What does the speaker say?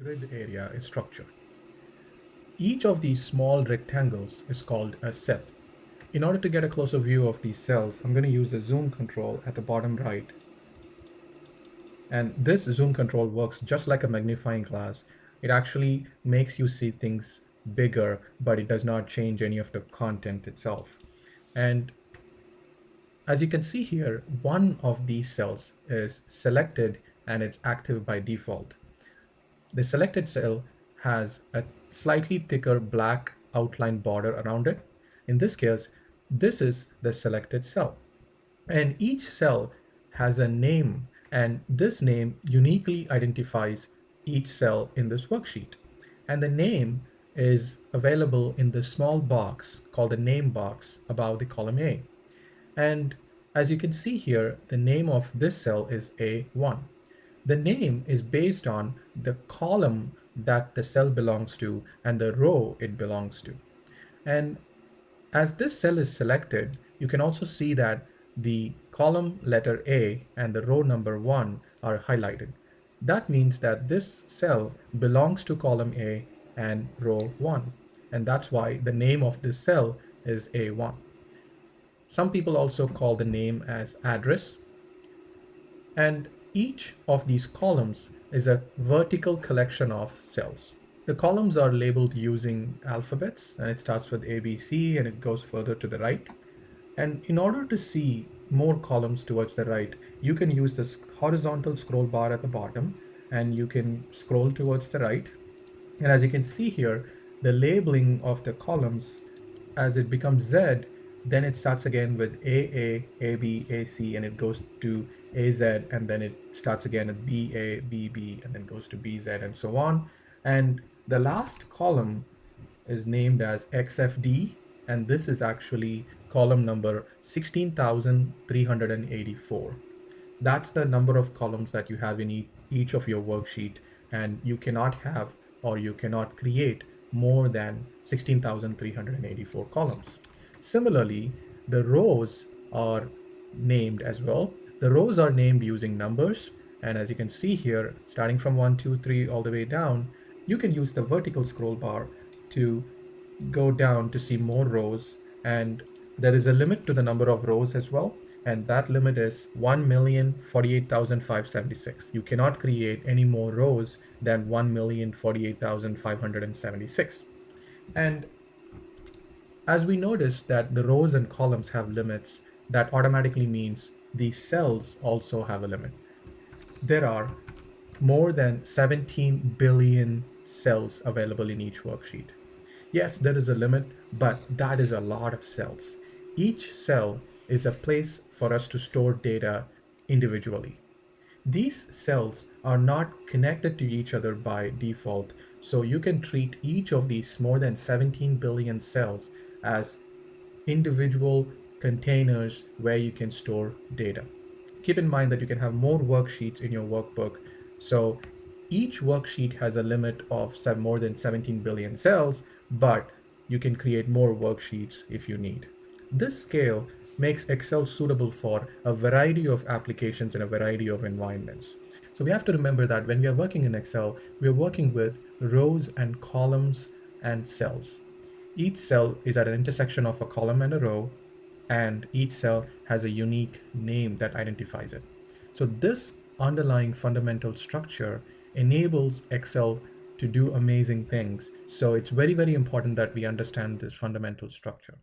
grid area is structured. Each of these small rectangles is called a cell. In order to get a closer view of these cells, I'm going to use the zoom control at the bottom right. And this zoom control works just like a magnifying glass. It actually makes you see things bigger, but it does not change any of the content itself. And as you can see here, one of these cells is selected and it's active by default. The selected cell has a slightly thicker black outline border around it. In this case, this is the selected cell. And each cell has a name, and this name uniquely identifies each cell in this worksheet. And the name is available in the small box called the name box above the column A. And as you can see here, the name of this cell is A1. The name is based on the column that the cell belongs to and the row it belongs to. And as this cell is selected, you can also see that the column letter A and the row number 1 are highlighted. That means that this cell belongs to column A and row 1. And that's why the name of this cell is A1. Some people also call the name as address. And each of these columns is a vertical collection of cells. The columns are labeled using alphabets, and it starts with A, B, C, and it goes further to the right. And in order to see more columns towards the right, you can use this horizontal scroll bar at the bottom, and you can scroll towards the right. And as you can see here, the labeling of the columns, as it becomes Z, then it starts again with AA, AB, AC, and it goes to AZ, and then it starts again at BA, BB, and then goes to BZ, and so on. And the last column is named as XFD, and this is actually column number 16,384. That's the number of columns that you have in each of your worksheet, and you cannot have or you cannot create more than 16,384 columns. Similarly, the rows are named as well. The rows are named using numbers, and as you can see here, starting from 1, 2, 3 all the way down, you can use the vertical scroll bar to go down to see more rows, and there is a limit to the number of rows as well, and that limit is 1,048,576. You cannot create any more rows than 1,048,576. And as we notice that the rows and columns have limits, that automatically means the cells also have a limit. There are more than 17 billion cells available in each worksheet. Yes, there is a limit, but that is a lot of cells. Each cell is a place for us to store data individually. These cells are not connected to each other by default, so you can treat each of these more than 17 billion cells as individual containers where you can store data. Keep in mind that you can have more worksheets in your workbook, so each worksheet has a limit of more than 17 billion cells, but you can create more worksheets if you need. This scale makes Excel suitable for a variety of applications in a variety of environments. So we have to remember that when we are working in Excel, we are working with rows and columns and cells. Each cell is at an intersection of a column and a row, and each cell has a unique name that identifies it. So this underlying fundamental structure enables Excel to do amazing things. So it's very, very important that we understand this fundamental structure.